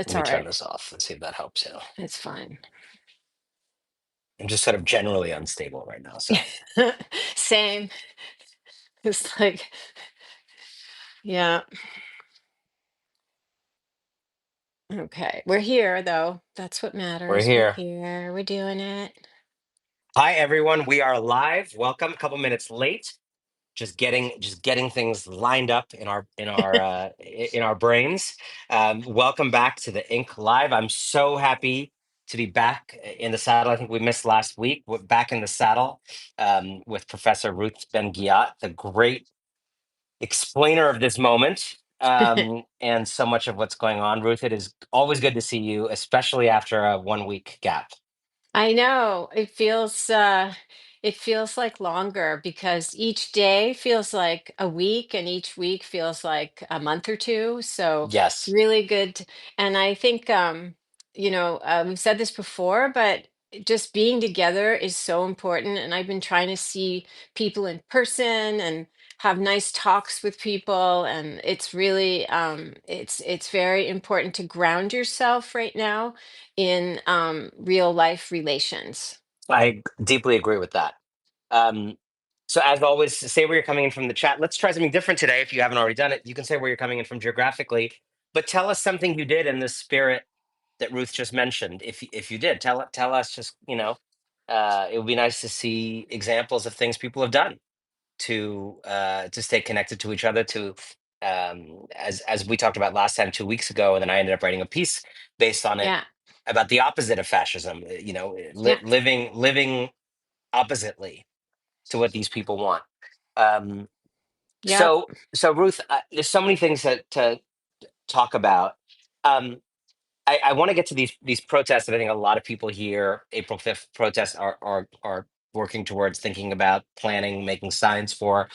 It's Let me all turn right. this off and see if that helps you. It's fine. I'm just sort of generally unstable right now. So Same. It's like, yeah. Okay. We're here, though. That's what we're matters. We're here. here. We're doing it. Hi, everyone. We are live. Welcome. A couple minutes late. Just getting things lined up in our brains. Welcome back to the Ink Live. I'm so happy to be back in the saddle. I think we missed last week. We're back in the saddle with Professor Ruth Ben-Ghiat, the great explainer of this moment and so much of what's going on. Ruth, it is always good to see you, especially after a 1 week gap. I know. It feels like longer because each day feels like a week and each week feels like a month or two. So it's Yes, really good. And I think we've said this before, but just being together is so important. And I've been trying to see people in person and have nice talks with people. And it's really it's very important to ground yourself right now in real life relations. I deeply agree with that. Um, so, as always, say where you're coming in from the chat. Let's try something different today. If you haven't already done it, you can say where you're coming in from geographically, but tell us something you did in the spirit that Ruth just mentioned. If you did, tell us. Just it would be nice to see examples of things people have done to stay connected to each other. As we talked about last time 2 weeks ago, and then I ended up writing a piece based on it Yeah, about the opposite of fascism. yeah, Living oppositely to what these people want. Um, yep. so Ruth, there's so many things to talk about. Um, I want to get to these protests that I think a lot of people here, April 5th protests, are working towards thinking about planning, making signs for.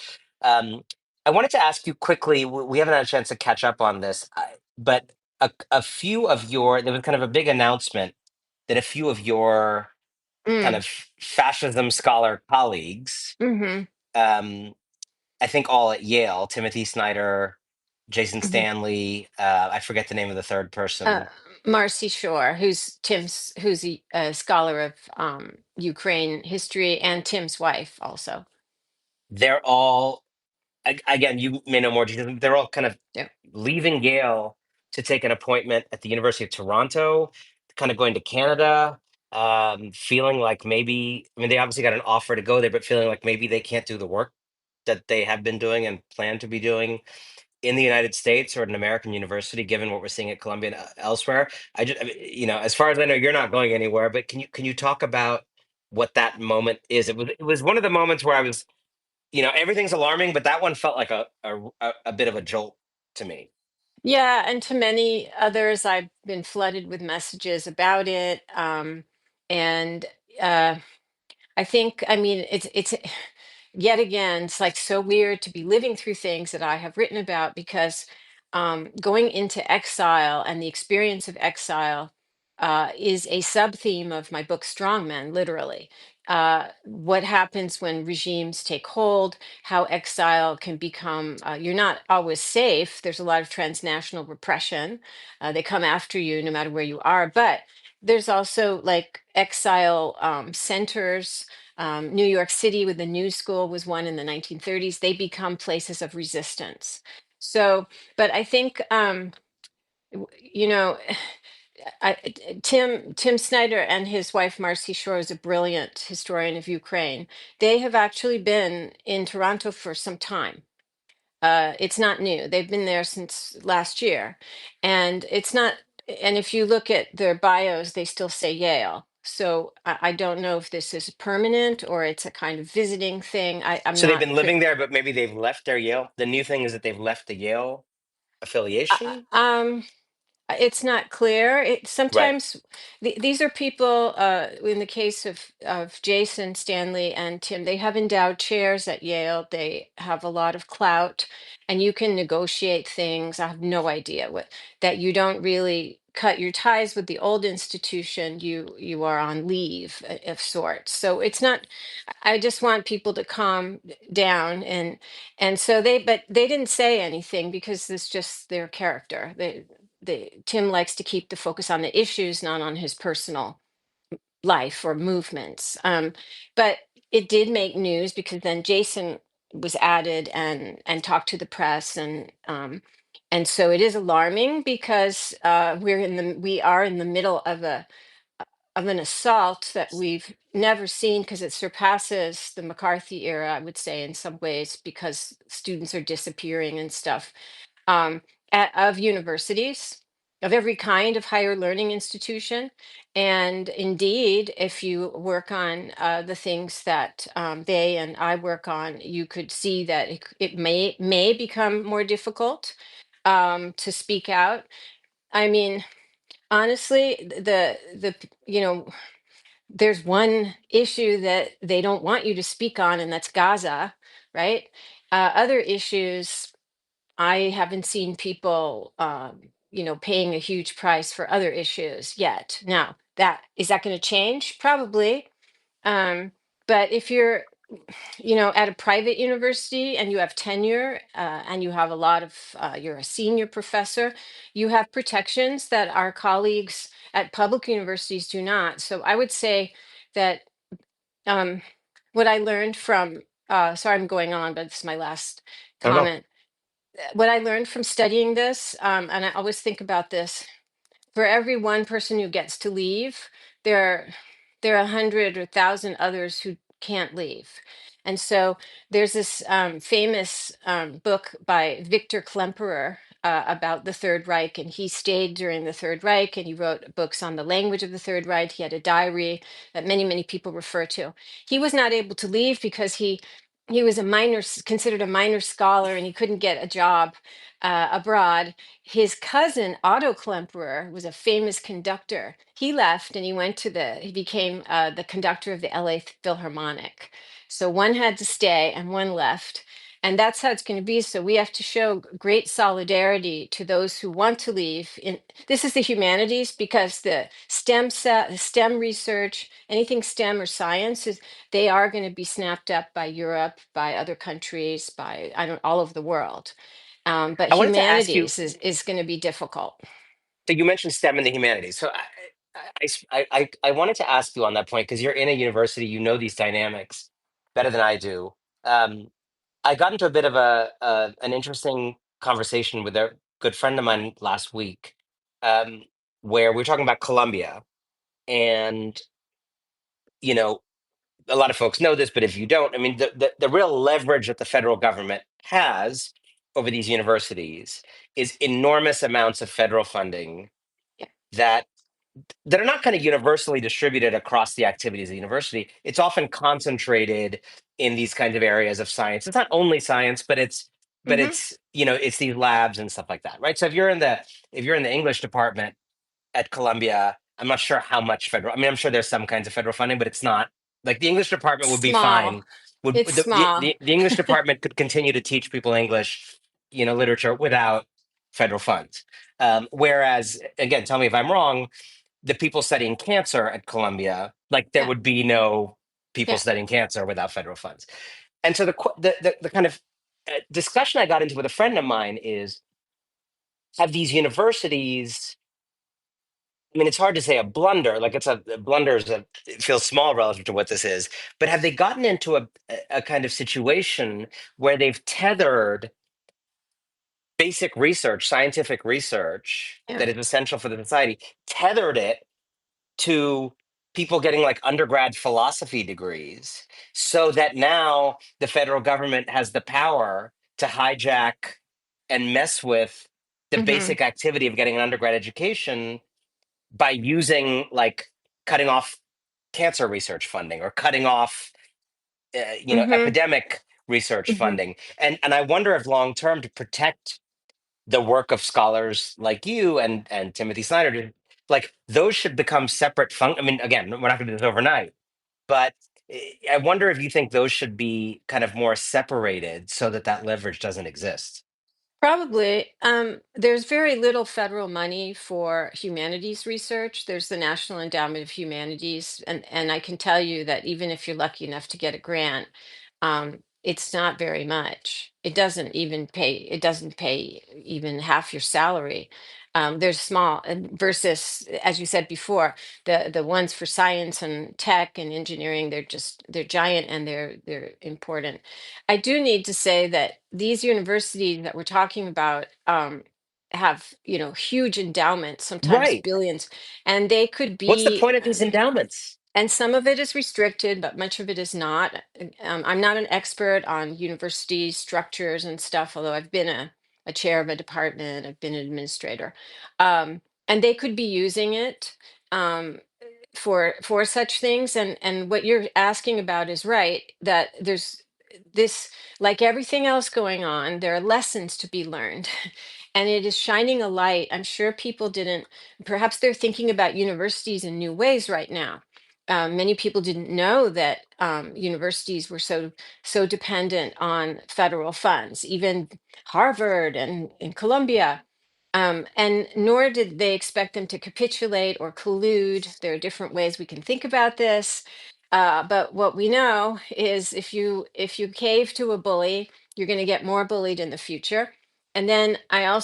Um, I wanted to ask you quickly. We haven't had a chance to catch up on this, but a few of your there was kind of a big announcement that a few of your kind Mm, of fascism scholar colleagues, hmm um, I think all at Yale, Timothy Snyder, Jason hmm Stanley, I forget the name of the third Uh, person. Marcy Shore, who's a scholar of Ukraine history, and Tim's wife also. They're all again, you may know more details. They're all kind of Yeah. leaving Yale to take an appointment at the University of Toronto, kind of going to Canada, feeling like maybe, I mean, they obviously got an offer to go there, but feeling like maybe they can't do the work that they have been doing and plan to be doing in the United States or at an American university, given what we're seeing at Columbia and elsewhere. I mean, as far as I know, you're not going anywhere, but can you talk about what that moment is? It was one of the moments where I was, everything's alarming, but that one felt like a bit of a jolt to me. Yeah, and to many others, I've been flooded with messages about it. And uh, I think, I mean, it's yet again, it's like so weird to be living through things that I have written about because going into exile and the experience of exile is a sub theme of my book Strongmen, literally. What happens when regimes take hold, how exile can become, you're not always safe. There's a lot of transnational repression. They come after you no matter where you are. But there's also like exile centers. New York City with the New School was one in the 1930s. They become places of resistance. So, but I think, you know, Tim Snyder and his wife Marcy Shore is a brilliant historian of Ukraine. They have actually been in Toronto for some time. It's not new. They've been there since last year. And it's not, and if you look at their bios, they still say Yale. So I don't know if this is permanent or it's a kind of visiting thing. I'm So they've not been clear. living there, but maybe they've left their Yale. The new thing is that they've left the Yale affiliation. It's not clear. It Right. sometimes these are people. In the case of Jason Stanley and Tim, they have endowed chairs at Yale. They have a lot of clout, and you can negotiate things. I have no idea what that you don't really cut your ties with the old institution. You are on leave of sorts. So it's not. I just want people to calm down and so but they didn't say anything because it's just their character. the Tim likes to keep the focus on the issues, not on his personal life or movements. But it did make news because then Jason was added and talked to the press, and so it is alarming because we are in the middle of an assault that we've never seen, because it surpasses the McCarthy era, I would say, in some ways, because students are disappearing and stuff, um, of universities, of every kind of higher learning institution. And indeed, if you work on the things that they and I work on, you could see that it may become more difficult to speak out. I mean, honestly, you know, there's one issue that they don't want you to speak on, and that's Gaza, right? Other issues, I haven't seen people, paying a huge price for other issues yet. Now, that is that going to change? Probably. Um, but if you're, at a private university and you have tenure and you have a lot of, you're a senior professor, you have protections that our colleagues at public universities do not. So I would say that um, what I learned from, sorry, I'm going on, but this is my last I don't know. comment. What I learned from studying this, and I always think about this, for every one person who gets to leave, there there are 100 or 1,000 others who can't leave. And so there's this famous book by Victor Klemperer about the Third Reich, and he stayed during the Third Reich, and he wrote books on the language of the Third Reich. He had a diary that many people refer to. He was not able to leave because he was considered a minor scholar, and he couldn't get a job abroad. His cousin Otto Klemperer was a famous conductor. He left and he became the conductor of the LA Philharmonic. So one had to stay and one left. And that's how it's going to be. So we have to show great solidarity to those who want to leave. This is the humanities, because the STEM research, anything STEM or science, they are going to be snapped up by Europe, by other countries, by all over the world. But I wanted to ask you. humanities is going to be difficult. So you mentioned STEM and the humanities. So I wanted to ask you on that point because you're in a university, you know these dynamics better than I do. Um, I got into a bit of an interesting conversation with a good friend of mine last week, um, where we were talking about Columbia, and you know, a lot of folks know this, but if you don't, I mean, the real leverage that the federal government has over these universities is enormous amounts of federal funding Yeah. that that are not kind of universally distributed across the activities of the university. It's often concentrated in these kinds of areas of science. It's not only science, but Hmm. it's these labs and stuff like that, right? So if you're in the English department at Columbia, I'm not sure how much federal. I mean, I'm sure there's some kinds of federal funding, but it's not like the English department would be Small. fine. Would It's the, small. the English department could continue to teach people English, literature without federal funds. Whereas, again, tell me if I'm wrong, the people studying cancer at Columbia, like there Yeah. would be no people Yeah. studying cancer without federal funds. And so the kind of discussion I got into with a friend of mine is, have these universities, I mean, it's hard to say a blunder, like a blunder it feels small relative to what this is, but have they gotten into a kind of situation where they've tethered basic research, scientific research Yeah. that is essential for the society, tethered it to people getting like undergrad philosophy degrees, so that now the federal government has the power to hijack and mess with the Hmm. basic activity of getting an undergrad education by using like cutting off cancer research funding or cutting off Hmm. epidemic research Hmm. funding. And I wonder if long term, to protect the work of scholars like you and Timothy Snyder, like those should become separate I mean, again, we're not going to do this overnight, but I wonder if you think those should be kind of more separated so that that leverage doesn't exist. Probably. There's very little federal money for humanities research. There's the National Endowment of Humanities, and I can tell you that even if you're lucky enough to get a grant, it's not very much. It doesn't pay even half your salary. There's small versus, as you said before, the ones for science and tech and engineering, they're giant and they're important. I do need to say that these universities that we're talking about have, huge endowments, sometimes Right. billions, and they could What's the be point of these endowments? and some of it is restricted, but much of it is not. I'm not an expert on university structures and stuff, although I've been a chair of a department, I've been an administrator. And they could be using it for such things. And what you're asking about is right, that there's this, like everything else going on, there are lessons to be learned. And it is shining a light. I'm sure people didn't, perhaps they're thinking about universities in new ways right now. Many people didn't know that universities were so dependent on federal funds, even Harvard and Columbia, and nor did they expect them to capitulate or collude. There are different ways we can think about this, but what we know is if you cave to a bully, you're going to get more bullied in the future. And then I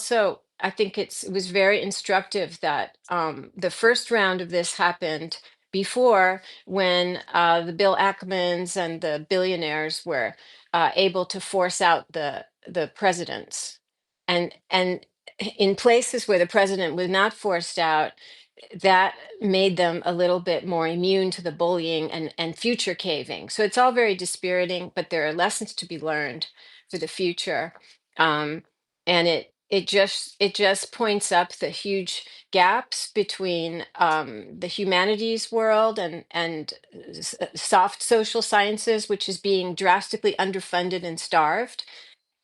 think it was very instructive that the first round of this happened before when the Bill Ackmans and the billionaires were able to force out the presidents, and in places where the president was not forced out, that made them a little bit more immune to the bullying and future caving. So it's all very dispiriting, but there are lessons to be learned for the future. Um, and it just points up the huge gaps between the humanities world and soft social sciences, which is being drastically underfunded and starved,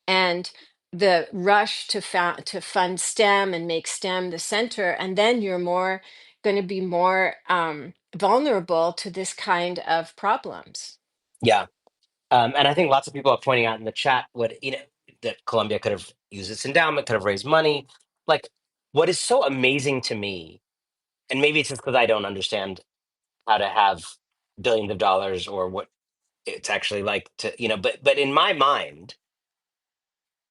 and the rush to fund STEM and make STEM the center, and then you're more going to be more vulnerable to this kind of problems. Yeah. And I think lots of people are pointing out in the chat that Columbia could have used its endowment, could have raised money. Like, what is so amazing to me, and maybe it's just because I don't understand how to have billions of dollars or what it's actually like to, but in my mind,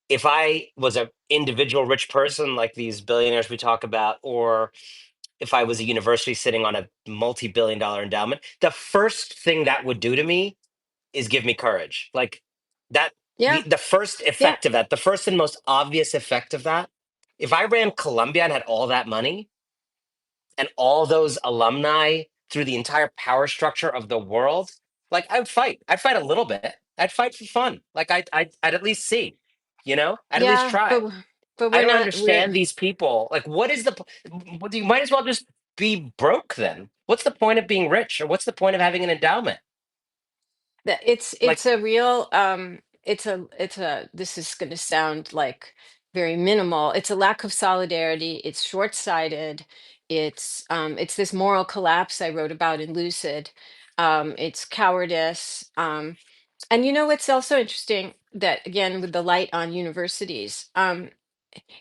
if I was an individual rich person like these billionaires we talk about, or if I was a university sitting on a multi-billion-dollar endowment, the first thing that would do to me is give me courage. Like that, Yeah, the first yeah, effect of that, the first and most obvious effect of that, if I ran Columbia and had all that money and all those alumni through the entire power structure of the world, like I'd fight. I'd fight a little bit. I'd fight for fun. Like I'd at least see, I'd at least yeah, try. but I we're don't not we're understand these people. Like, what is you might as well just be broke then. What's the point of being rich, or what's the point of having an endowment? Like, it's a real it's a this is going to sound like very minimal. It's a lack of solidarity, it's short-sighted, it's this moral collapse I wrote about in Lucid. It's cowardice. And it's also interesting that, again, with the light on universities,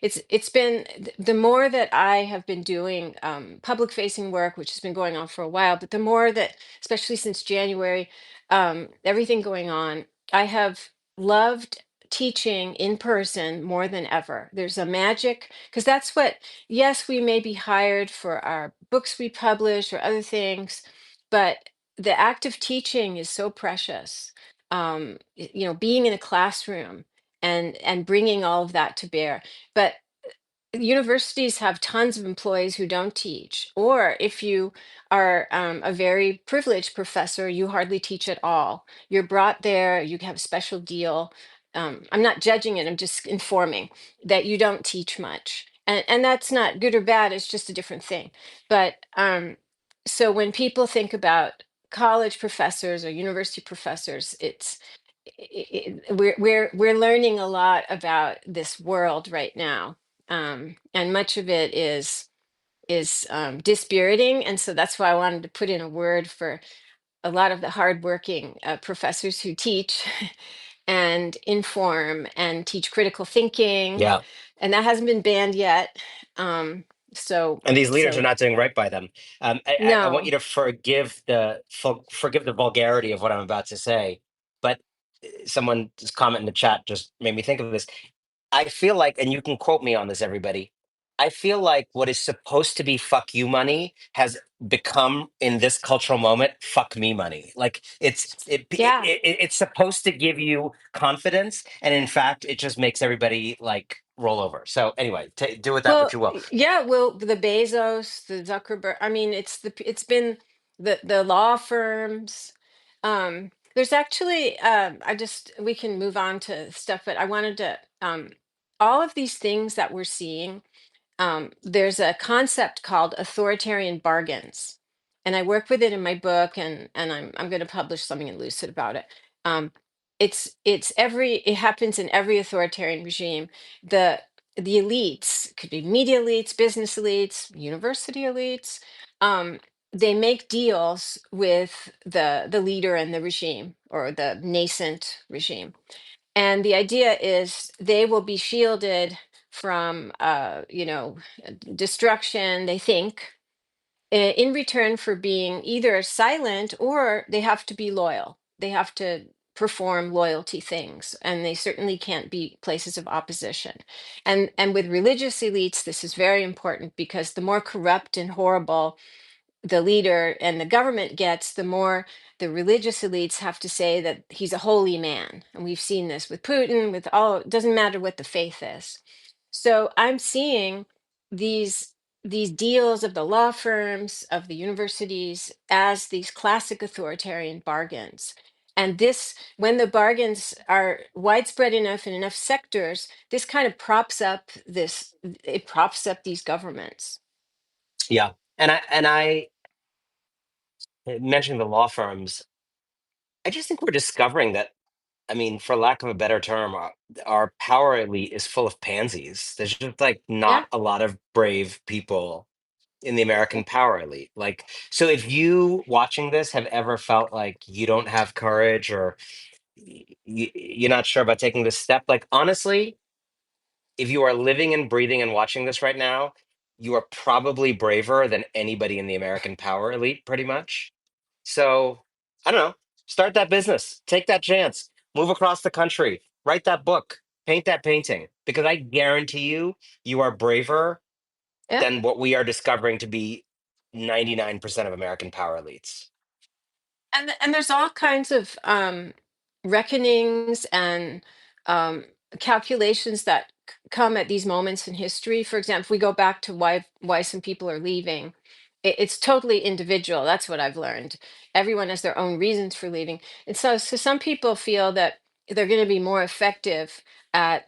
it's been the more that I have been doing public facing work, which has been going on for a while, but the more that, especially since January, everything going on, I have loved teaching in person more than ever. There's a magic, because that's what, yes, we may be hired for our books we publish or other things, but the act of teaching is so precious. Being in a classroom and bringing all of that to bear. But universities have tons of employees who don't teach, or if you are a very privileged professor, you hardly teach at all. You're brought there, you have a special deal. I'm not judging it, I'm just informing that you don't teach much, and that's not good or bad, it's just a different thing. But so when people think about college professors or university professors, we're learning a lot about this world right now, and much of it is dispiriting. And so that's why I wanted to put in a word for a lot of the hardworking professors who teach and inform and teach critical thinking, yeah. and that hasn't been banned yet. Um, so And these leaders are so not doing right by them. I want you no, to forgive the vulgarity of what I'm about to say, but someone's comment in the chat just made me think of this. I feel like, and you can quote me on this, everybody. I feel like what is supposed to be fuck you money has become in this cultural moment fuck me money. Like Yeah. it's supposed to give you confidence, and in fact, it just makes everybody like roll over. So anyway, do with that what Well, you will. yeah, well, the Bezos, the Zuckerberg, I mean, it's been the law firms. There's actually I just we can move on to stuff, but I wanted to all of these things that we're seeing, there's a concept called authoritarian bargains, and I work with it in my book, and I'm going to publish something in Lucid about it. Um, it happens in every authoritarian regime. The the elites could be media elites, business elites, university elites. Um, they make deals with the leader and the regime or the nascent regime, and the idea is they will be shielded from destruction, they think, in return for being either silent, or they have to be loyal, they have to perform loyalty things, and they certainly can't be places of opposition. And with religious elites, this is very important, because the more corrupt and horrible the leader and the government gets, the more the religious elites have to say that he's a holy man. And we've seen this with Putin, with all, it doesn't matter what the faith is. So I'm seeing these these deals of the law firms, of the universities, as these classic authoritarian bargains. And this, when the bargains are widespread enough in enough sectors, this kind of props up this, it props up these governments. Yeah, and I mentioning the law firms. I just think we're discovering that. I mean, for lack of a better term, our power elite is full of pansies. There's just like Yeah. not a lot of brave people in the American power elite. Like, so if you watching this have ever felt like you don't have courage, or you're not sure about taking this step, like honestly, if you are living and breathing and watching this right now, you are probably braver than anybody in the American power elite, pretty much. So I don't know. Start that business. Take that chance. Move across the country. Write that book. Paint that painting. Because I guarantee you, you are braver Yeah. than what we are discovering to be 99% of American power elites. And there's all kinds of reckonings and um, calculations that come at these moments in history. For example, if we go back to why some people are leaving, it's totally individual. That's what I've learned. Everyone has their own reasons for leaving, and so some people feel that they're going to be more effective at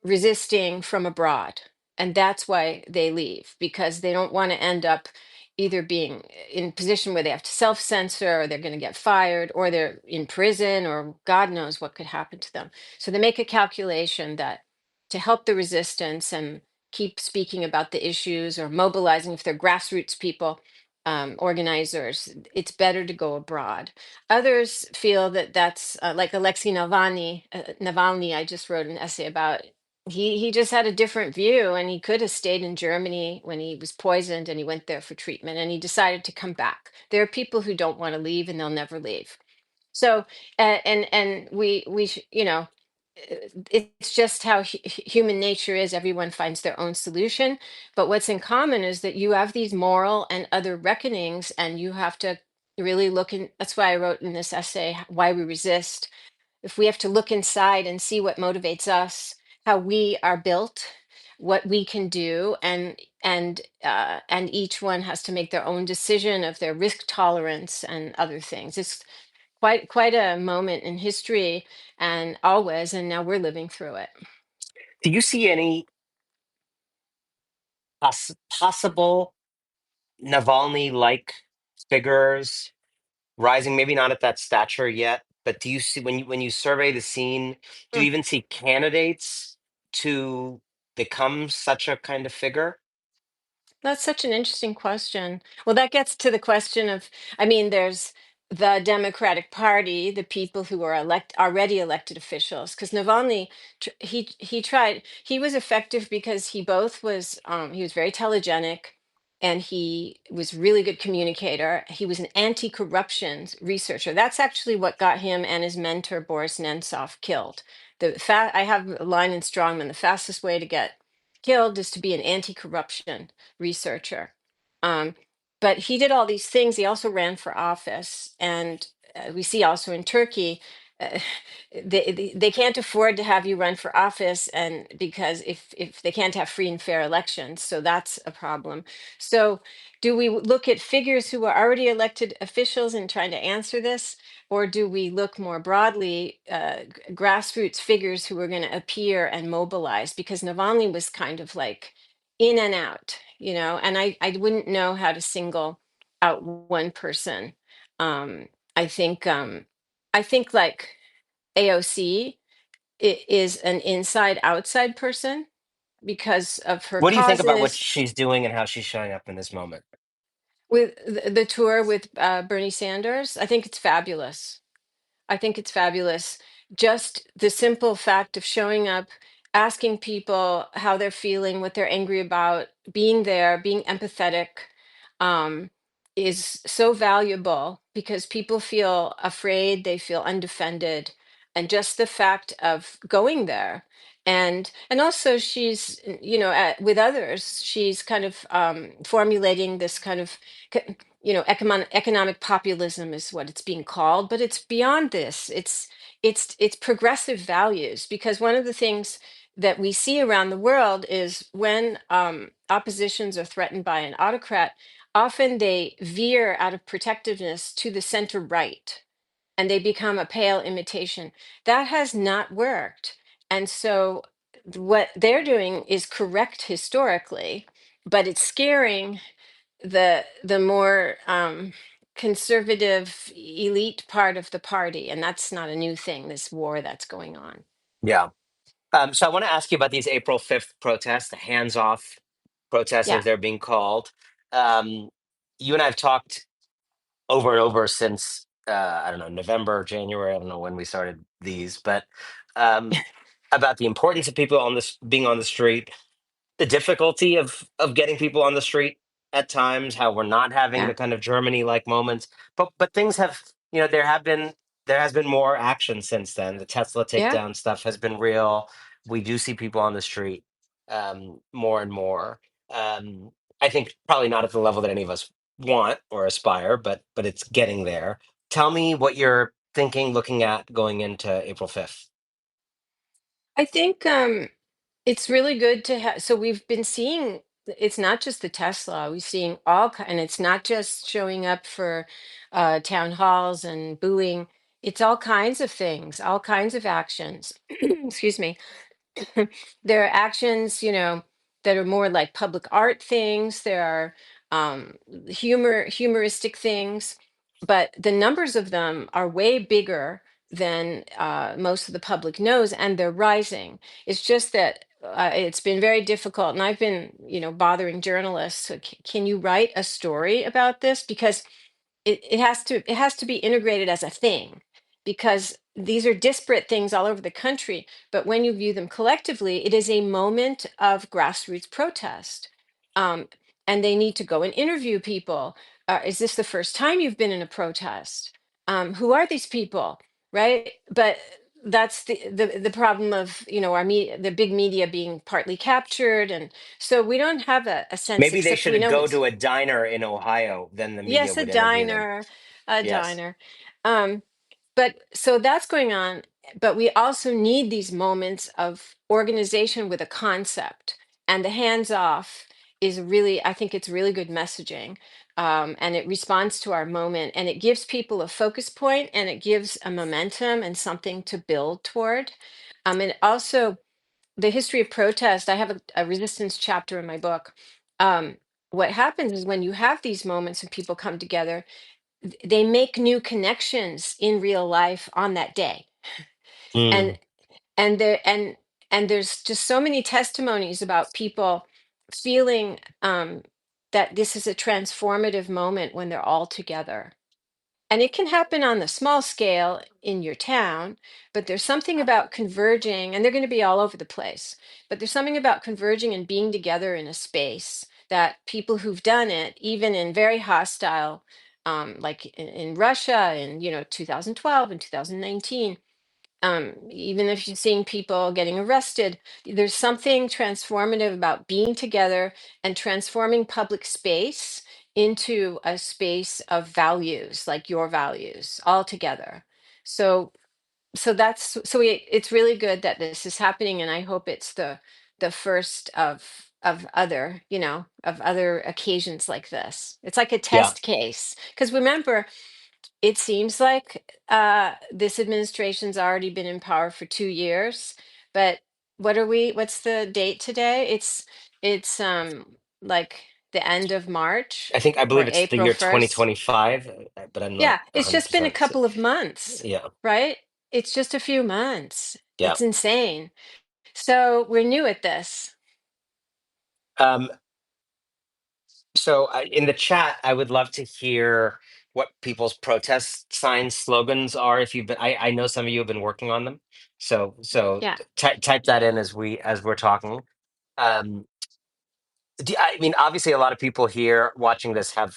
resisting from abroad, and that's why they leave, because they don't want to end up either being in position where they have to self-censor, or they're going to get fired, or they're in prison, or God knows what could happen to them. So they make a calculation that to help the resistance and keep speaking about the issues, or mobilizing, if they're grassroots people, organizers, it's better to go abroad. Others feel that that's like Alexei Navalny. Navalny, I just wrote an essay about. He just had a different view, and he could have stayed in Germany when he was poisoned, and he went there for treatment, and he decided to come back. There are people who don't want to leave, and they'll never leave. So and it's just how human nature is. Everyone finds their own solution, but what's in common is that you have these moral and other reckonings, and you have to really look in. That's why I wrote in this essay why we resist. If we have to look inside and see what motivates us, how we are built, what we can do, and each one has to make their own decision of their risk tolerance and other things. It's quite a moment in history, and always, and now we're living through it. Do you see any possible Navalny like figures rising? Maybe not at that stature yet, but do you see, when you survey the scene, do you Hmm. even see candidates to become such a kind of figure? That's such an interesting question. Well, that gets to the question of, I mean, there's the Democratic Party, the people who are already elected officials. Because Navalny, he tried, he was effective because he both was he was very telegenic, and he was really good communicator. He was an anti-corruption researcher. That's actually what got him and his mentor Boris Nemtsov killed. I have a line in Strongman: the fastest way to get killed is to be an anti-corruption researcher. Um, but he did all these things. He also ran for office, and we see also in Turkey. Uh, they can't afford to have you run for office, and because if they can't have free and fair elections, so that's a problem. So do we look at figures who are already elected officials and trying to answer this, or do we look more broadly, grassroots figures who are going to appear and mobilize? Because Navalny was kind of like in and out, and I wouldn't know how to single out one person. um I think like AOC is an inside outside person because of her What do you think about what causes. she's doing and how she's showing up in this moment? With the tour with Bernie Sanders, I think it's fabulous. I think it's fabulous. Just the simple fact of showing up, asking people how they're feeling, what they're angry about, being there, being empathetic, um, is so valuable because people feel afraid, they feel undefended, and just the fact of going there. And also she's, with others, she's kind of formulating this kind of economic populism is what it's being called, but it's beyond this. It's progressive values, because one of the things that we see around the world is when oppositions are threatened by an autocrat, often they veer out of protectiveness to the center right, and they become a pale imitation. That has not worked. And so what they're doing is correct historically, but it's scaring the more conservative elite part of the party, and that's not a new thing, this war that's going on. Yeah. So I want to ask you about these April 5th protests, the hands-off protests, Yeah. as they're being called. Um, you and I have talked over and over since, I don't know, November, January, I don't know when we started these, but um, about the importance of people on this being on the street, the difficulty of getting people on the street at times, how we're not having the Yeah. kind of Germany like moments, but things have, there has been more action since then. The Tesla Yeah. takedown stuff has been real. We do see people on the street, more and more. um I think probably not at the level that any of us want or aspire, but it's getting there. Tell me what you're thinking, looking at going into April 5th. I think it's really good to have. So we've been seeing, it's not just the Tesla, we're seeing and it's not just showing up for town halls and booing. It's all kinds of things, all kinds of actions. Excuse me. There are actions, that are more like public art things. There are humoristic things, but the numbers of them are way bigger than most of the public knows, and they're rising. It's just that it's been very difficult, and I've been, bothering journalists. So can you write a story about this? Because it has to be integrated as a thing, because these are disparate things all over the country, but when you view them collectively, it is a moment of grassroots protest. um, and they need to go and interview people. Is this the first time you've been in a protest? Who are these people, right? But that's the problem of, the big media being partly captured, and so we don't have a sense, Maybe they except we should know go it's. to a diner in Ohio, then the media Yes, a would interview them. diner, a Yes. diner. Um, but so that's going on. But we also need these moments of organization with a concept. And the hands off is really, I think it's really good messaging. And it responds to our moment, and it gives people a focus point, and it gives a momentum and something to build toward. And also, the history of protest, I have a resistance chapter in my book. Um, what happens is when you have these moments and people come together, they make new connections in real life on that day. and Mm. and there and there's just so many testimonies about people feeling that this is a transformative moment when they're all together. And it can happen on the small scale in your town, but there's something about converging, and they're going to be all over the place. But there's something about converging and being together in a space that people who've done it, even in very hostile, like in Russia in 2012 and 2019, even if you're seeing people getting arrested, there's something transformative about being together and transforming public space into a space of values, like your values, all together. So, it's really good that this is happening, and I hope it's the first of other, of other occasions like this. It's like a Yeah, test case, because remember, it seems like this administration's already been in power for 2 years, but what's the date today? It's like the end of March I or believe it's the April year 1st. 2025, but I'm not Yeah, it's just been a 100%. couple of months, Yeah, right? It's just a few months. yeah. It's insane. So we're new at this. Um, in the chat, I would love to hear what people's protest signs, slogans are. If you've been, I know some of you have been working on them. Yeah. Type that in as we're talking. Um, I mean, obviously, a lot of people here watching this have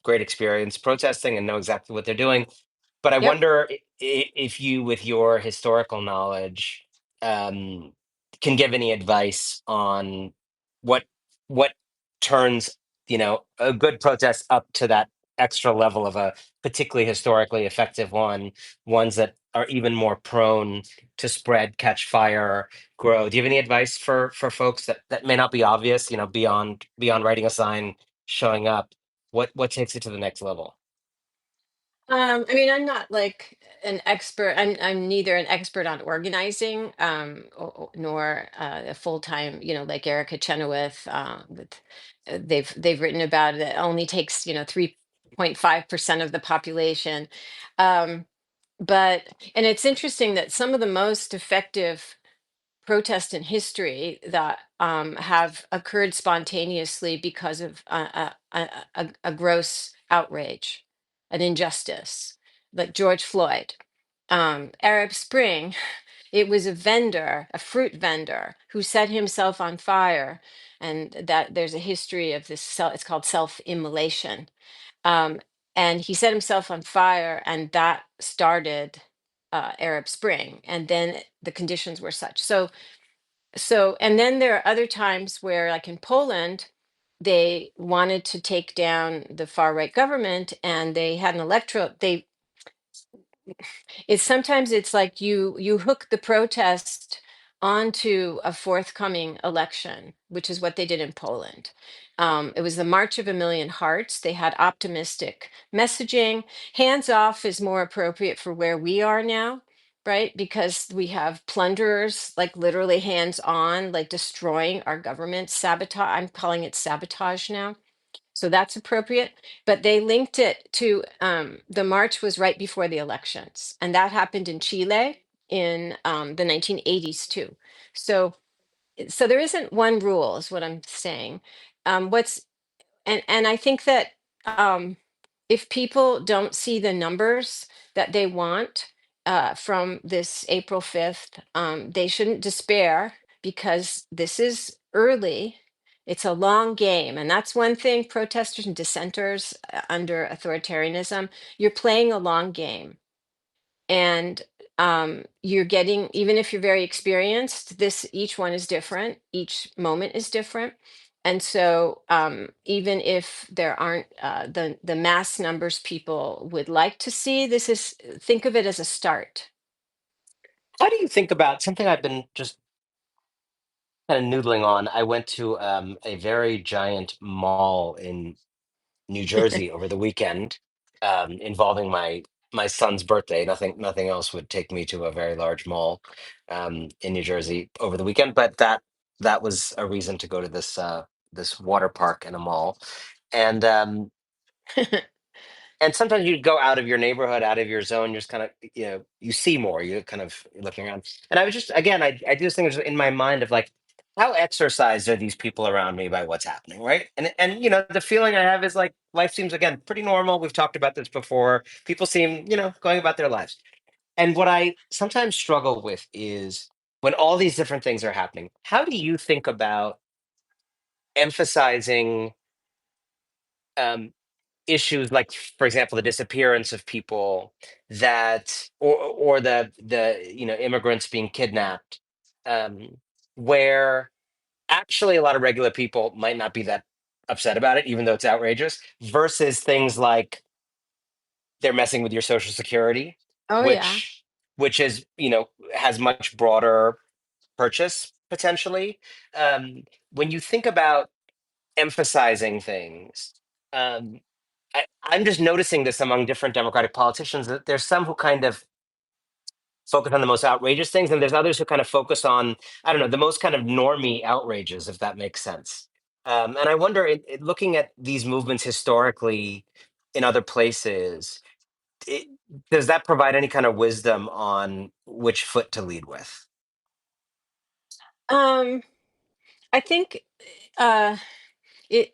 great experience protesting and know exactly what they're doing. But I Yep. wonder if you, with your historical knowledge, um, can give any advice on what what turns, a good protest up to that extra level of a particularly historically effective one, ones that are even more prone to spread, catch fire, grow. Do you have any advice for folks that may not be obvious, beyond writing a sign, showing up? What takes it to the next level? I mean, I'm not like an expert. I'm neither an expert on organizing, nor a full-time, like Erica Chenoweth. They've written about it. It only takes 3.5% of the population. Um, but and it's interesting that some of the most effective protests in history that have occurred spontaneously because of a gross outrage, an injustice, like George Floyd. Arab Spring, it was a vendor, a fruit vendor, who set himself on fire. And that there's a history of this, it's called self-immolation. Um, and he set himself on fire, and that started Arab Spring. And then the conditions were such. And then there are other times where, like in Poland, they wanted to take down the far right government, and they had an electro. It's like you hook the protest onto a forthcoming election, which is what they did in Poland. It was the March of a Million Hearts. They had optimistic messaging. Hands off is more appropriate for where we are now, right? Because we have plunderers, like literally hands on, like destroying our government, sabotage. I'm calling it sabotage now, so that's appropriate. But they linked it to the march was right before the elections, and that happened in Chile in the 1980s too. So, so there isn't one rule, is what I'm saying. What's and I think that um, if people don't see the numbers that they want from this April 5th, they shouldn't despair, because this is early. It's a long game. And that's one thing, protesters and dissenters under authoritarianism, you're playing a long game. And you're getting, even if you're very experienced, each one is different, each moment is different. And so even if there aren't the mass numbers people would like to see, think of it as a start. How do you think about something I've been just kind of noodling on? I went to a very giant mall in New Jersey over the weekend, involving my son's birthday. Nothing else would take me to a very large mall in New Jersey over the weekend, but that was a reason to go to this water park and a mall. And and sometimes you go out of your neighborhood, out of your zone, you're just kind of, you see more, you're kind of looking around. And I was just, again, I do this thing in my mind of like, how exercised are these people around me by what's happening, right? And the feeling I have is like life seems, again, pretty normal. We've talked about this before. People seem, going about their lives. And what I sometimes struggle with is when all these different things are happening, how do you think about emphasizing um, issues like, for example, the disappearance of people that, or the immigrants being kidnapped, um, where actually a lot of regular people might not be that upset about it, even though it's outrageous, versus things like they're messing with your social security, Oh yeah. which is, has much broader purchase potentially. When you think about emphasizing things, um, I'm just noticing this among different Democratic politicians, that there's some who kind of focus on the most outrageous things, and there's others who kind of focus on, I don't know, the most kind of normie outrages, if that makes sense. And I wonder, looking at these movements historically in other places, it, does that provide any kind of wisdom on which foot to lead with? Um, I think uh,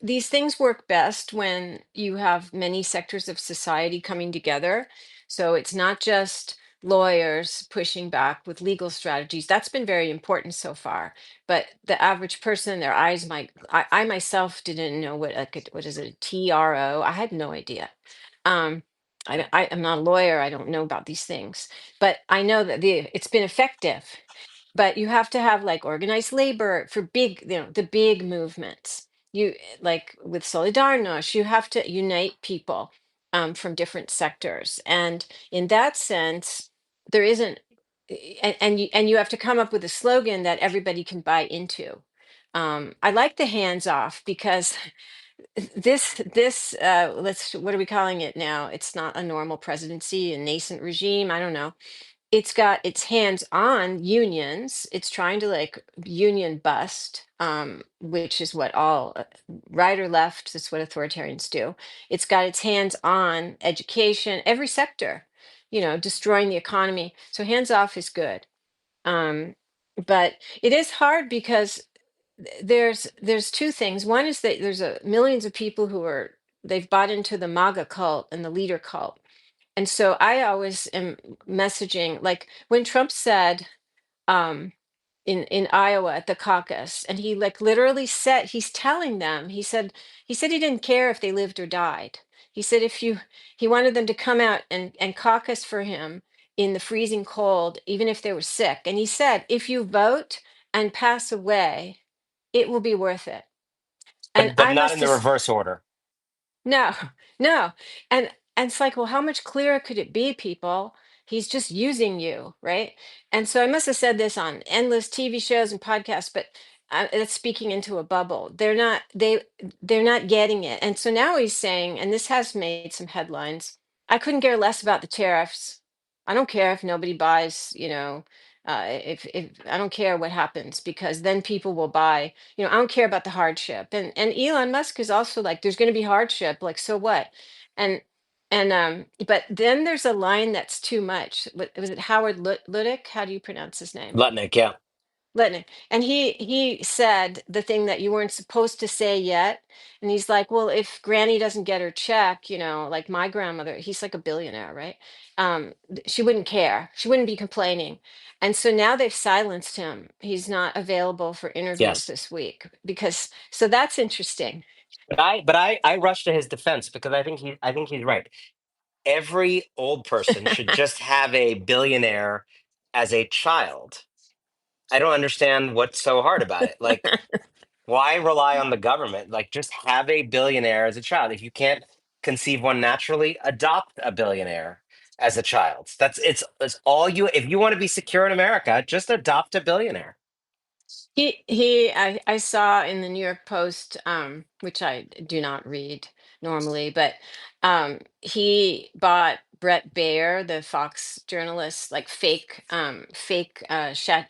these things work best when you have many sectors of society coming together. So it's not just lawyers pushing back with legal strategies. That's been very important so far. But the average person, their eyes might, I myself didn't know what is it, a TRO? I had no idea. Um, I am not a lawyer. I don't know about these things, but I know that it's been effective. But you have to have like organized labor for big, the big movements. You like with Solidarność, you have to unite people from different sectors, and in that sense, there isn't, and you have to come up with a slogan that everybody can buy into. I like the hands off because this let's what are we calling it now? It's not a normal presidency, a nascent regime. I don't know, it's got its hands on unions. It's trying to like union bust, which is what all right or left, that's what authoritarians do. It's got its hands on education, every sector, destroying the economy. So hands off is good. Um, but it is hard because there's two things. One is that there's millions of people who they've bought into the MAGA cult and the leader cult, and so I always am messaging, like when Trump said in Iowa at the caucus, and he like literally said, he's telling them, he said he didn't care if they lived or died. He said he wanted them to come out and caucus for him in the freezing cold, even if they were sick. And he said, if you vote and pass away, it will be worth it. And But I not in must the have reverse order. no, no. And it's like, well, how much clearer could it be, people? He's just using you, right? And so I must have said this on endless TV shows and podcasts, but it's speaking into a bubble. They're not getting it. And so now he's saying, and this has made some headlines, I couldn't care less about the tariffs. I don't care if nobody buys, if I don't care what happens because then people will buy. I don't care about the hardship. And Elon Musk is also like, there's going to be hardship, like so what? And but then there's a line that's too much. Was it Howard Lutnick? How do you pronounce his name? Lutnick, yeah. Litnick. And he said the thing that you weren't supposed to say yet. And he's like, well, if Granny doesn't get her check, like my grandmother, he's like a billionaire, right? She wouldn't care. She wouldn't be complaining. And so now they've silenced him. He's not available for interviews Yes. this week because, so that's interesting. But I rush to his defense because I think he's right. Every old person should just have a billionaire as a child. I don't understand what's so hard about it. Like, why rely on the government? Like, just have a billionaire as a child. If you can't conceive one naturally, adopt a billionaire as a child. It's all you. If you want to be secure in America, just adopt a billionaire. I saw in the New York Post, which I do not read normally, but he bought Brett Baer, the Fox journalist, like fake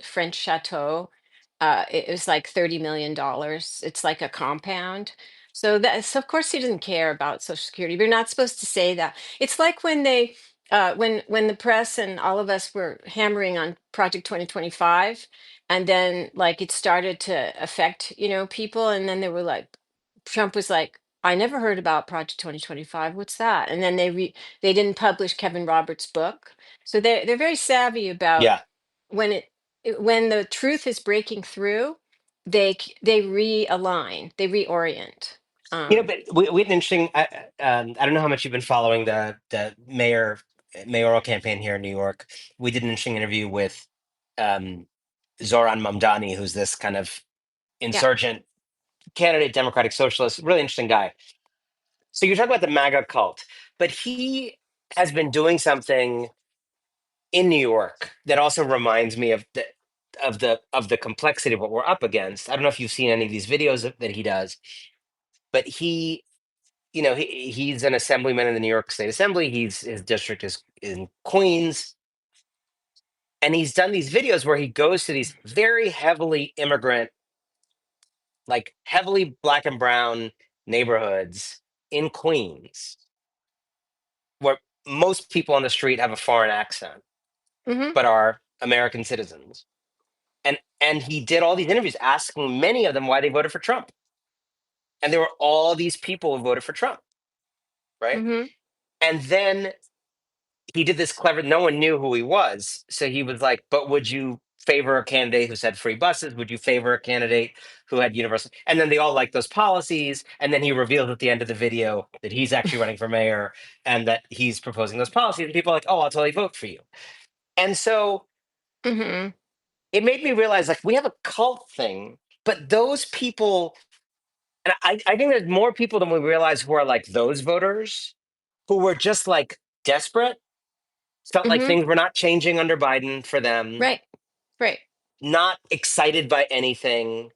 French chateau. It was like $30 million. It's like a compound. So of course he doesn't care about Social Security. We're not supposed to say that. It's like when when the press and all of us were hammering on Project 2025, and then like it started to affect people, and then they were like, Trump was like, I never heard about Project 2025, what's that? And then they didn't publish Kevin Roberts' book. So they're very savvy about Yeah. when when the truth is breaking through, they realign, they reorient. You know, Um, but we had an interesting. I don't know how much you've been following the mayoral campaign here in New York. We did an interesting interview with um, Zoran Mamdani, who's this kind of yeah. insurgent candidate, Democratic Socialist, really interesting guy. So you're talking about the MAGA cult, but he has been doing something in New York that also reminds me of the complexity of what we're up against. I don't know if you've seen any of these videos that he does, but he's an assemblyman in the New York State Assembly. His district is in Queens, and he's done these videos where he goes to these very heavily immigrant, like heavily black and brown neighborhoods in Queens, where most people on the street have a foreign accent, Hmm. but are American citizens. And he did all these interviews asking many of them why they voted for Trump. And there were all these people who voted for Trump, right? Hmm. And then he did this clever, no one knew who he was. So he was like, but would you favor a candidate who said free buses? Would you favor a candidate who had universal? And then they all liked those policies. And then he revealed at the end of the video that he's actually running for mayor and that he's proposing those policies. And people are like, oh, I'll totally vote for you. And so Hmm. it made me realize like we have a cult thing, but those people, and I think there's more people than we realize who are like those voters who were just like desperate, felt like Hmm. things were not changing under Biden for them, Right. Right. not excited by anything,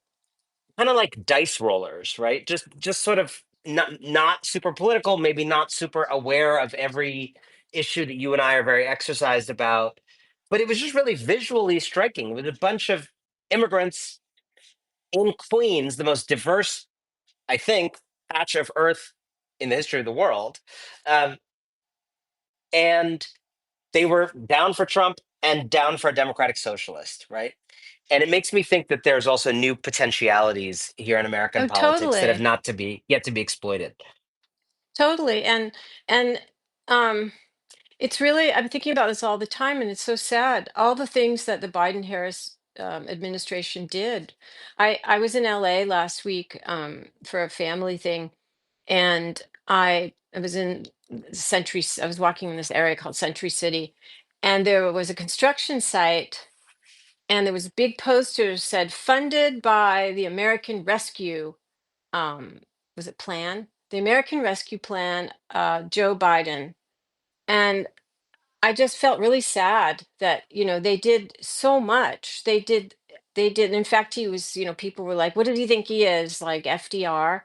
kind of like dice rollers, right? Just sort of not super political, maybe not super aware of every issue that you and I are very exercised about. But it was just really visually striking with a bunch of immigrants in Queens, the most diverse, I think, patch of earth in the history of the world. Um, and they were down for Trump and down for a democratic socialist, right? And it makes me think that there's also new potentialities here in American Oh, politics that have totally. not to be yet to be exploited. Totally. And um it's really, I'm thinking about this all the time, and it's so sad. All the things that the Biden Harris administration did. I was in LA last week for a family thing, and I was in I was walking in this area called Century City, and there was a construction site, and there was a big poster that said funded by the American Rescue, um, was it Plan? The American Rescue Plan, Joe Biden. And I just felt really sad that, they did so much. They did. In fact, he was, people were like, what does he think he is? Like FDR,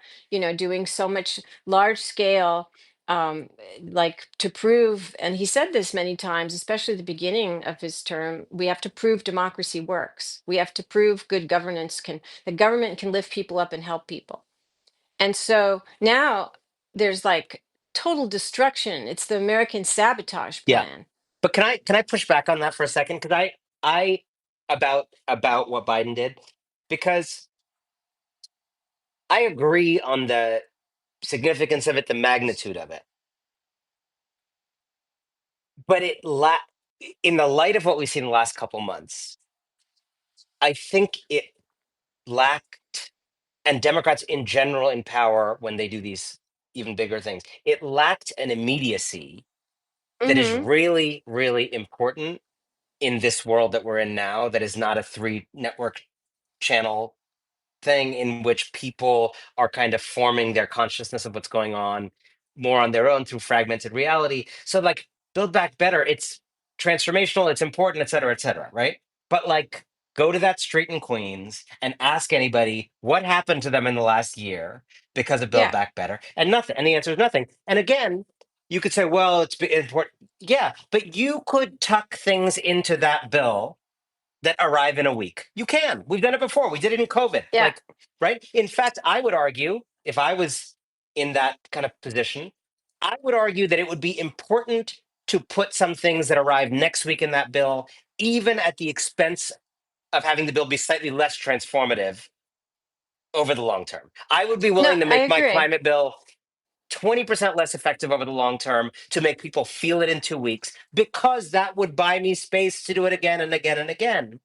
doing so much large scale, like to prove, and he said this many times, especially at the beginning of his term, we have to prove democracy works. We have to prove good governance the government can lift people up and help people. And so now there's like total destruction. It's the American sabotage Yeah, plan. but can I push back on that for a second? Because I about what Biden did, because I agree on the significance of it, the magnitude of it, but in the light of what we've seen the last couple months, I think it lacked, and Democrats in general in power when they do these even bigger things, it lacked an immediacy that is Hmm. really, really important in this world that we're in now, that is not a three network channel thing in which people are kind of forming their consciousness of what's going on more on their own through fragmented reality. So like Build Back Better, it's transformational, it's important, et cetera, right? But like go to that street in Queens and ask anybody what happened to them in the last year because of Build Yeah, Back Better, and nothing. And the answer is nothing. And again, you could say, well, important. Yeah, but you could tuck things into that bill that arrive in a week. You can. We've done it before. We did it in COVID. yeah, Like, right? In fact, I would argue, if I was in that kind of position, I would argue that it would be important to put some things that arrive next week in that bill, even at the expense of having the bill be slightly less transformative over the long term. I would be no, willing to I make my agree. climate bill 20% less effective over the long term to make people feel it in 2 weeks, because that would buy me space to do it again and again and again.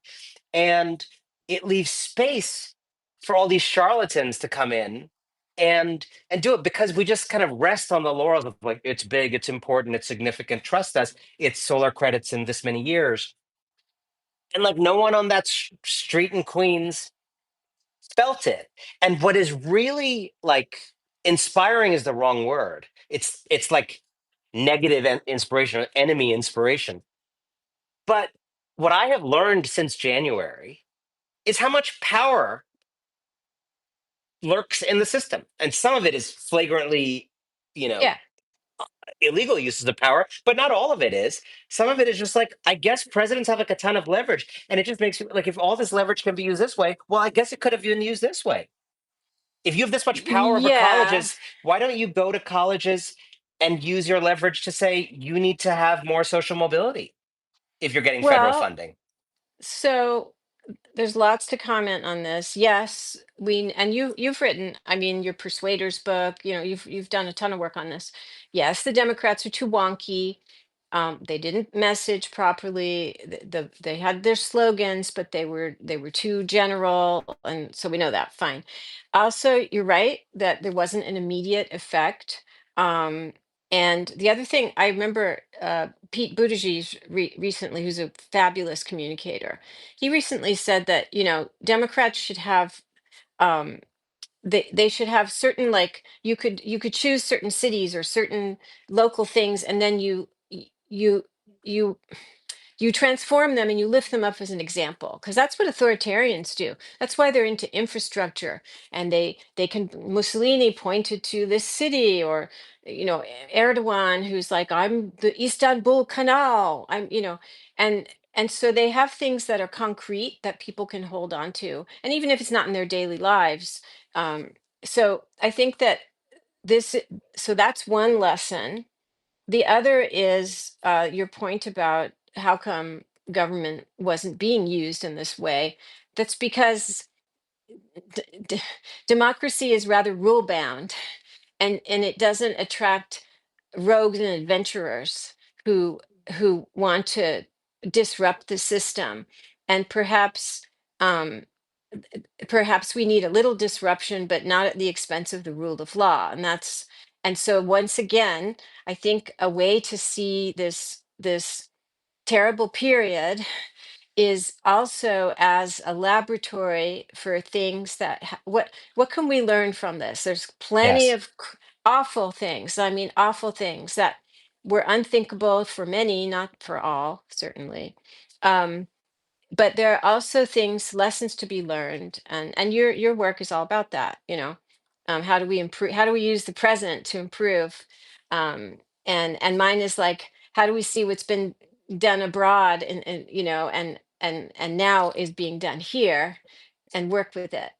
And it leaves space for all these charlatans to come in and do it, because we just kind of rest on the laurels of like, it's big, it's important, it's significant, trust us, it's solar credits in this many years. And like no one on that street in Queens felt it. And what is really like inspiring is the wrong word. It's like negative inspiration or enemy inspiration. But what I have learned since January is how much power lurks in the system. And some of it is flagrantly, you know, Yeah. illegal uses of power, but not all of it is. Some of it is just like, I guess presidents have like a ton of leverage. And it just makes you like, if all this leverage can be used this way, well, I guess it could have been used this way. If you have this much power over Yeah. colleges, why don't you go to colleges and use your leverage to say you need to have more social mobility if you're getting federal Well, funding? so there's lots to comment on this. Yes, we and you've written, I mean, your Persuaders book, you've done a ton of work on this. Yes, the Democrats are too wonky. They didn't message properly. They had their slogans, but they were too general, and so we know that. Fine. Also, you're right that there wasn't an immediate effect. Um, and the other thing, I remember Pete Buttigieg recently, who's a fabulous communicator. He recently said that, Democrats should have um they should have certain, like, you could choose certain cities or certain local things, and then you you transform them and you lift them up as an example, because that's what authoritarians do. That's why they're into infrastructure, and they can Mussolini pointed to this city, or Erdogan, who's like, I'm the Istanbul Canal, and so they have things that are concrete that people can hold on to, and even if it's not in their daily lives. Um, so I think that this so that's one lesson. The other is your point about how come government wasn't being used in this way. That's because d- d- democracy is rather rule bound, and it doesn't attract rogues and adventurers who who want to disrupt the system. And um, perhaps we need a little disruption, but not at the expense of the rule of law. And so once again, I think a way to see this terrible period is also as a laboratory for things that what can we learn from this? There's plenty Yes. of awful things. I mean, awful things that were unthinkable for many, not for all, certainly. Um, but there are also things, lessons to be learned, and your work is all about that. How do we improve, how do we use the present to improve? And mine is like, how do we see what's been done abroad, and now is being done here, and work with it.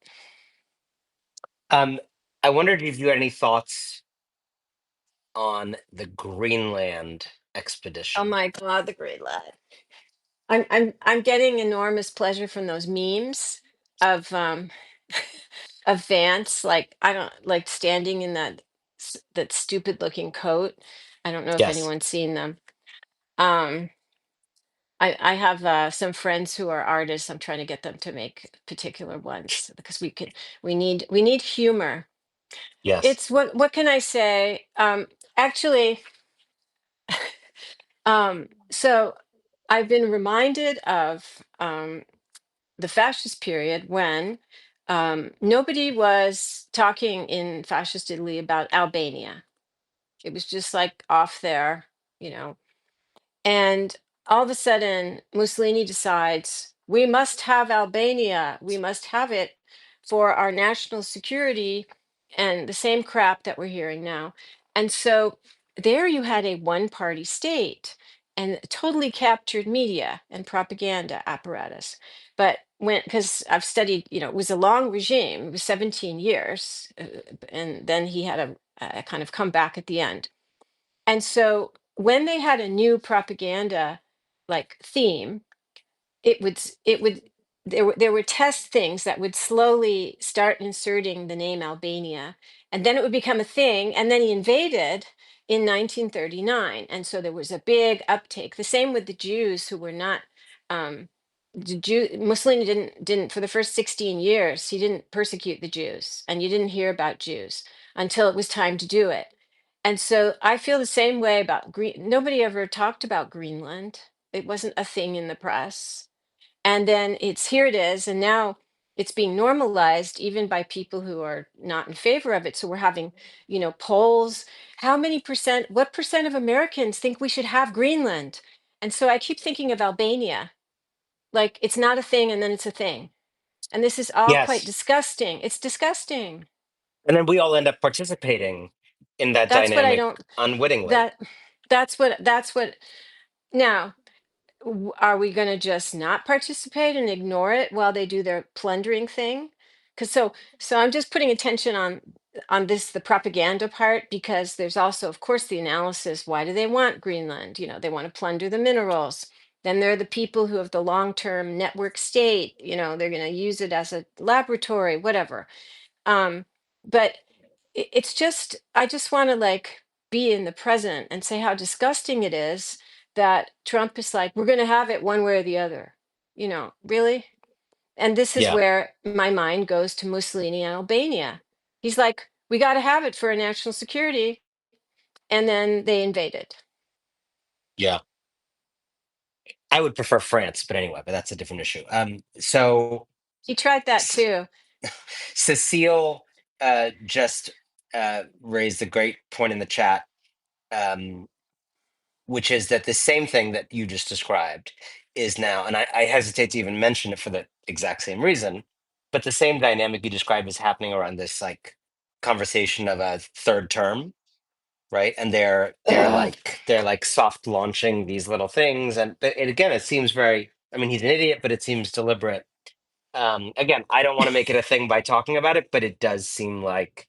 Um, I wondered if you had any thoughts on the Greenland Oh expedition. my God, the great lad. I'm getting enormous pleasure from those memes of of Vance, like, I don't like standing in that stupid looking coat. I don't know if Yes. anyone's seen them. Um, I have some friends who are artists. I'm trying to get them to make particular ones, because we need humor. Yes. It's what can I say? Actually, so I've been reminded of the fascist period, when nobody was talking in fascist Italy about Albania. It was just like off there, you know. And all of a sudden, Mussolini decides, we must have Albania. We must have it for our national security, and the same crap that we're hearing now. And so there you had a one party state and totally captured media and propaganda apparatus. But because I've studied, it was a long regime, it was 17 years. And then he had a kind of comeback at the end. And so when they had a new propaganda, like, theme, it would there were test things that would slowly start inserting the name Albania, and then it would become a thing, and then he invaded in 1939, and so there was a big uptake. The same with the Jews, who were not um, Mussolini didn't for the first 16 years, he didn't persecute the Jews, and you didn't hear about Jews until it was time to do it. And so I feel the same way about Nobody ever talked about Greenland. It wasn't a thing in the press. And then here it is, and now it's being normalized even by people who are not in favor of it. So we're having, polls. How many percent, what percent of Americans think we should have Greenland? And so I keep thinking of Albania, like it's not a thing and then it's a thing. And this is all quite Yes. disgusting. It's disgusting. And then we all end up participating in that That's what I dynamic don't, unwittingly. that, that's what, now, are we going to just not participate and ignore it while they do their plundering thing? Because so I'm just putting attention on this, the propaganda part, because there's also, of course, the analysis. Why do they want Greenland? They want to plunder the minerals. Then there are the people who have the long-term network state. They're going to use it as a laboratory, whatever. um but it's just, I just want to like be in the present and say how disgusting it is that Trump is like, we're going to have it one way or the other. Really. And this is Yeah. where my mind goes to Mussolini and Albania. He's like, we got to have it for our national security, and then they invaded. Yeah. I would prefer France, but anyway, but that's a different issue. So He tried that C- too. Cecile just raised a great point in the chat, um, which is that the same thing that you just described is now, and I hesitate to even mention it for the exact same reason, but the same dynamic you described is happening around this like conversation of a third term, right? And Ugh. they're like soft launching these little things, and but again, it seems very. I mean, he's an idiot, but it seems deliberate. Again, I don't want to make it a thing by talking about it, but it does seem like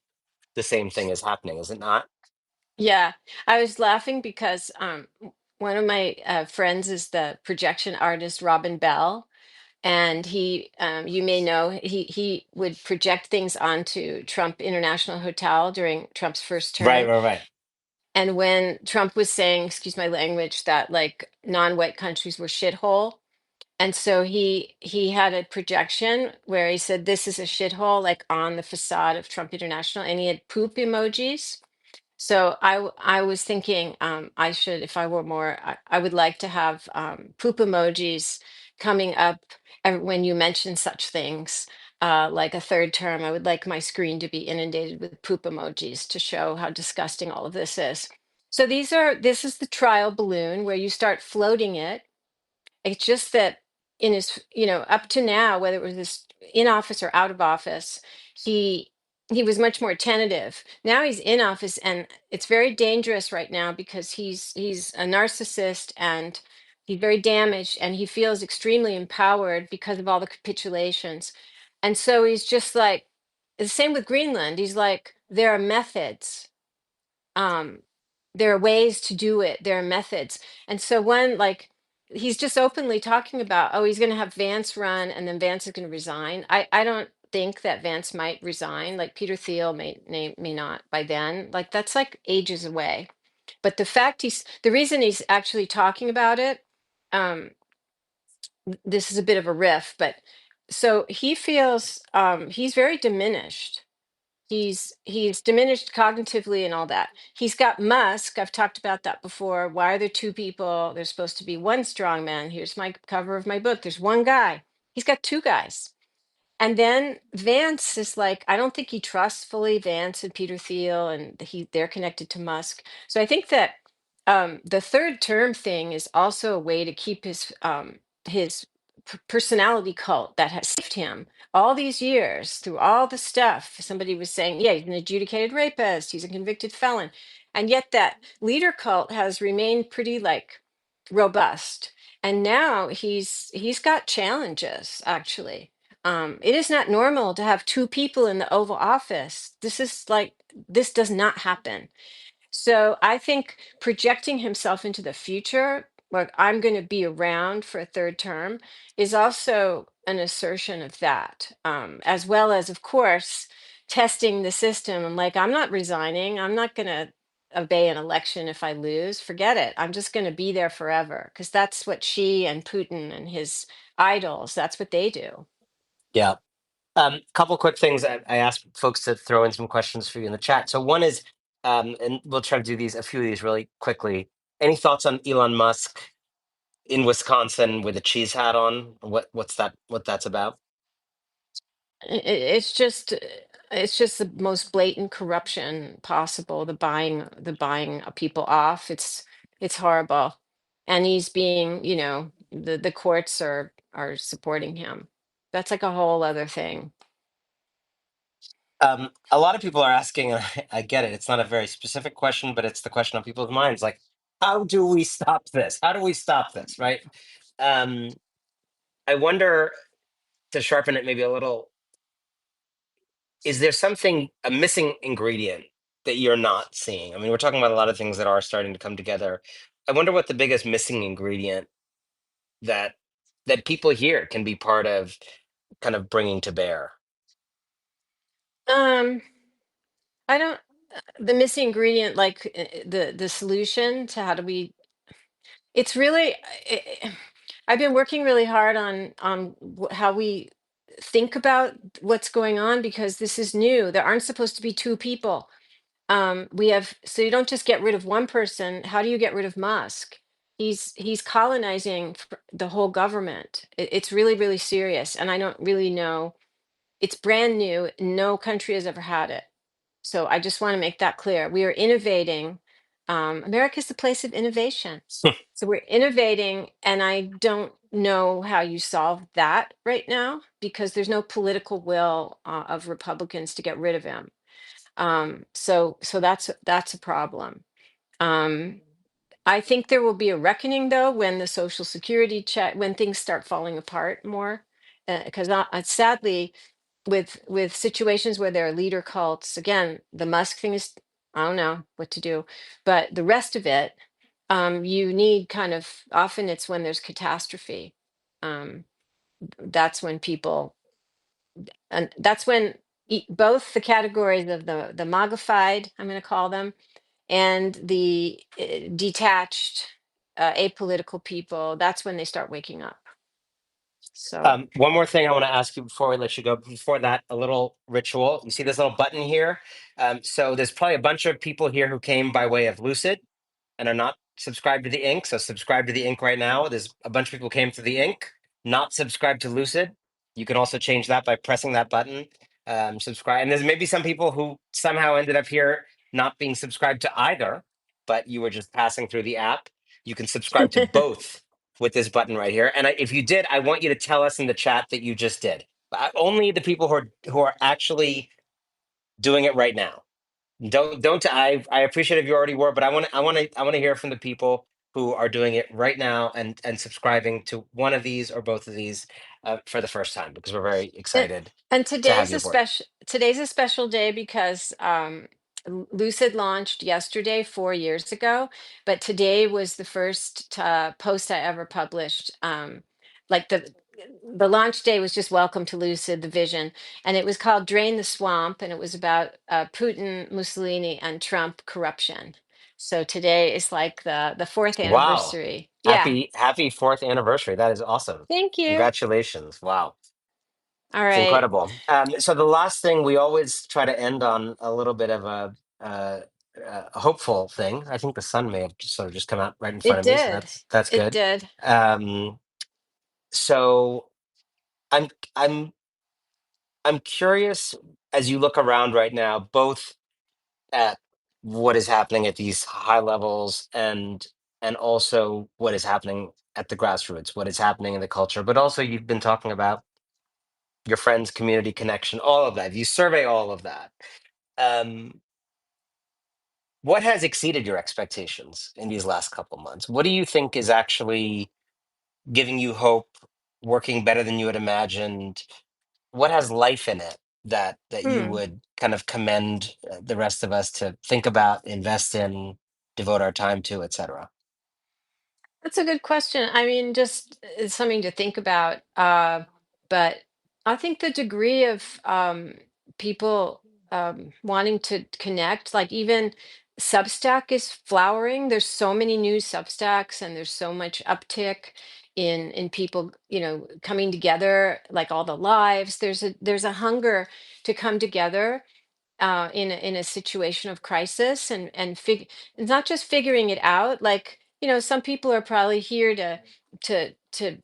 the same thing is happening, is it not? Yeah, I was laughing because one of my friends is the projection artist Robin Bell, and you may know, he would project things onto Trump International Hotel during Trump's first Right, term. right, right. And when Trump was saying, excuse my language, that like non-white countries were shithole, and so he had a projection where he said this is a shithole, like on the facade of Trump International, and he had poop emojis. So I was thinking, I should, if I were more, I would like to have poop emojis coming up when you mention such things, like a third term. I would like my screen to be inundated with poop emojis to show how disgusting all of this is. So this is the trial balloon where you start floating it. It's just that in his, up to now, whether it was this in office or out of office, he he was much more tentative. Now he's in office, and it's very dangerous right now because he's a narcissist, and he's very damaged, and he feels extremely empowered because of all the capitulations. And so he's just like the same with Greenland. He's like, there are methods. um there are ways to do it, there are methods. And so when, like, he's just openly talking about, oh, he's going to have Vance run and then Vance is going to resign. I don't think that Vance might resign. Like Peter Thiel may not by then. Like that's like ages away. But the reason he's actually talking about it, um this is a bit of a riff, but so he feels he's very diminished. He's diminished cognitively and all that. He's got Musk. I've talked about that before. Why are there two people? There's supposed to be one strong man. Here's my cover of my book. There's one guy. He's got two guys. And then Vance is like, I don't think he trusts fully Vance and Peter Thiel, and they're connected to Musk. So I think that the third term thing is also a way to keep his personality cult that has saved him all these years through all the stuff. Somebody was saying, yeah, he's an adjudicated rapist, he's a convicted felon, and yet that leader cult has remained pretty like robust. And now he's got challenges actually. It is not normal to have two people in the Oval Office. This does not happen. So I think projecting himself into the future, like I'm going to be around for a third term, is also an assertion of that, as well as, of course, testing the system. I'm like, I'm not resigning. I'm not going to. obey an election if I lose. Forget it. I'm just going to be there forever because that's what she and Putin and his idols, that's what they do. Yeah. Couple quick things. I asked folks to throw in some questions for you in the chat. So one is, and we'll try to do these, a few of these really quickly. Any thoughts on Elon Musk in Wisconsin with a cheese hat on? What that's about? It's just it's just the most blatant corruption possible, the buying of people off. It's horrible. And he's being, the courts are supporting him. That's like a whole other thing. A lot of people are asking, and I get it. It's not a very specific question, but it's the question on people's minds. Like, how do we stop this? How do we stop this? Right? Um, I wonder, to sharpen it maybe a little, is there something, a missing ingredient that you're not seeing? I mean, we're talking about a lot of things that are starting to come together. I wonder what the biggest missing ingredient that people here can be part of, kind of bringing to bear. Um, I don't the missing ingredient, like the solution to how do we it's really I've been working really hard on how we think about what's going on because this is new. There aren't supposed to be two people. We have so you don't just get rid of one person. How do you get rid of Musk? He's colonizing the whole government. It's really, really serious, and I don't really know. It's brand new. No country has ever had it. So I just want to make that clear. We are innovating. America is the place of innovation. So we're innovating, and I don't know how you solve that right now because there's no political will of Republicans to get rid of him. So that's a problem. Um, I think there will be a reckoning though when the Social Security check, when things start falling apart more, because sadly, with situations where there are leader cults, again, the Musk thing is, I don't know what to do, but the rest of it, you need kind of often it's when there's catastrophe. Um, that's when people, and that's when both the categories of the MAGAfied, I'm going to call them, and the detached, apolitical people, that's when they start waking up. So One more thing I want to ask you before we let you go. Before that, a little ritual. You see this little button here? So there's probably a bunch of people here who came by way of Lucid and are not subscribed to the Ink. So subscribe to the Ink right now. There's a bunch of people who came through the Ink, not subscribed to Lucid. You can also change that by pressing that button. Subscribe. And there's maybe some people who somehow ended up here not being subscribed to either, but you were just passing through the app. You can subscribe to both with this button right here. And if you did, I want you to tell us in the chat that you just did. Only the people who are actually doing it right now. Don't I appreciate if you already were, but I want to hear from the people who are doing it right now and subscribing to one of these or both of these for the first time because we're very And, excited and to have you aboard. today's a special day because Lucid launched yesterday, 4 years ago, but today was the first post I ever published. Like the launch day was just welcome to Lucid, the vision, and it was called Drain the Swamp, and it was about Putin, Mussolini, and Trump corruption. So today is like the fourth Wow. anniversary. Yeah, Happy fourth anniversary. That is awesome. thank you. Congratulations. Wow. All It's right, incredible. So the last thing we always try to end on a little bit of uh, a hopeful thing. I think the sun may have just sort of just come out right in front it of me, so did. that's It good. did. Um, so I'm I'm I'm curious as you look around right now, both at what is happening at these high levels and also what is happening at the grassroots, what is happening in the culture, but also you've been talking about your friends, community connection, all of that. You survey all of that. Um, what has exceeded your expectations in these last couple months? What do you think is actually giving you hope, working better than you had imagined? What has life in it that you Hmm. would kind of commend the rest of us to think about, invest in, devote our time to, etc.? That's a good question. I mean, just it's something to think about. But I think the degree of people wanting to connect, like even Substack is flowering. There's so many new Substacks, and there's so much uptick in people, coming together, like all the lives. There's a hunger to come together in a situation of crisis, and it's not just figuring it out. Like, some people are probably here to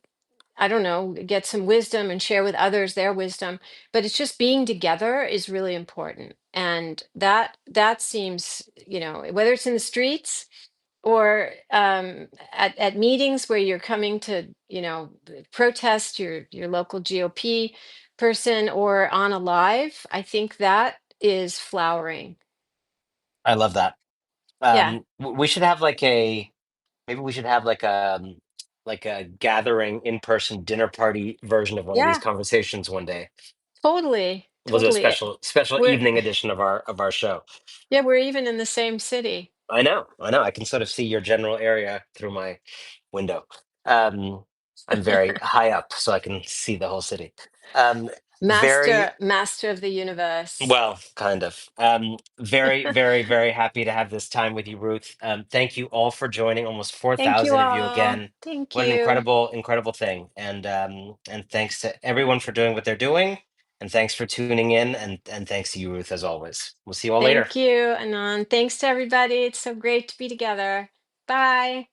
I don't know, get some wisdom and share with others their wisdom, but it's just being together is really important. And that seems, whether it's in the streets or at meetings where you're coming to, protest your local GOP person, or on a live, I think that is flowering. I love that. Yeah. We should have like a maybe we should have like a gathering in person dinner party version of one of these Yeah, conversations one day. totally, We'll do a totally. special We're evening edition of our show. yeah, we're even in the same city. I know, I know. I can sort of see your general area through my window. Um, I'm very high up, so I can see the whole city. Um, very Master of the universe. well, kind of. Very happy to have this time with you, Ruth. Thank you all for joining. Almost Thank you 4,000 of you all. again. Thank What an you. incredible thing. And thanks to everyone for doing what they're doing. And thanks for tuning in. And thanks to you, Ruth, as always. We'll see you all later. Thank you, Anon. Thanks to everybody. It's so great to be together. Bye.